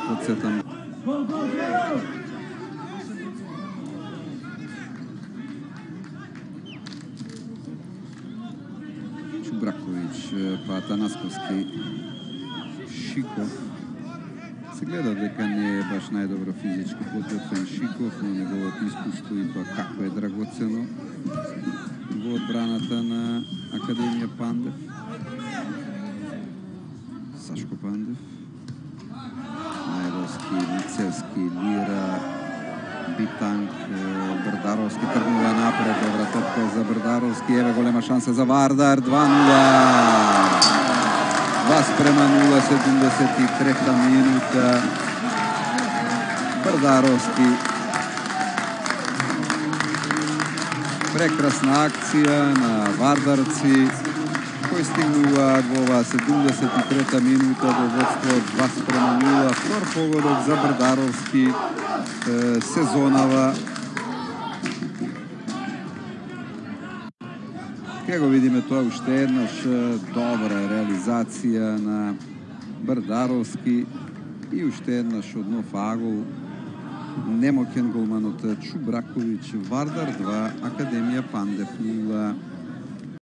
подсетам. Чубракович, па Атанасковски, Шиков. Се гледа дека не е баш најдобро физички подготвен Шиков, но неговото искуство и тоа како е драгоцено во одбраната на Академија Пандев. Сашко Пандев, Најдовски, Мицевски, Лира, Битанг, Брдаровски тргнува напред, добра топка за Брдаровски, еве голема шанса за Вардар, 2-0. 2:0, 73-та минута. Брдаровски. Прекрасна акција на Вардарци, кои стигнуваат во оваа 73-та минута до водство 2:0. Втор погодок за Брдаровски сезонава. Ке го видиме тоа уште еднаш добра реализација на Брдаровски и уште еднаш од нов агол. Немоќен голманот Чубраковиќ. Вардар 2, Академија Пандев 0.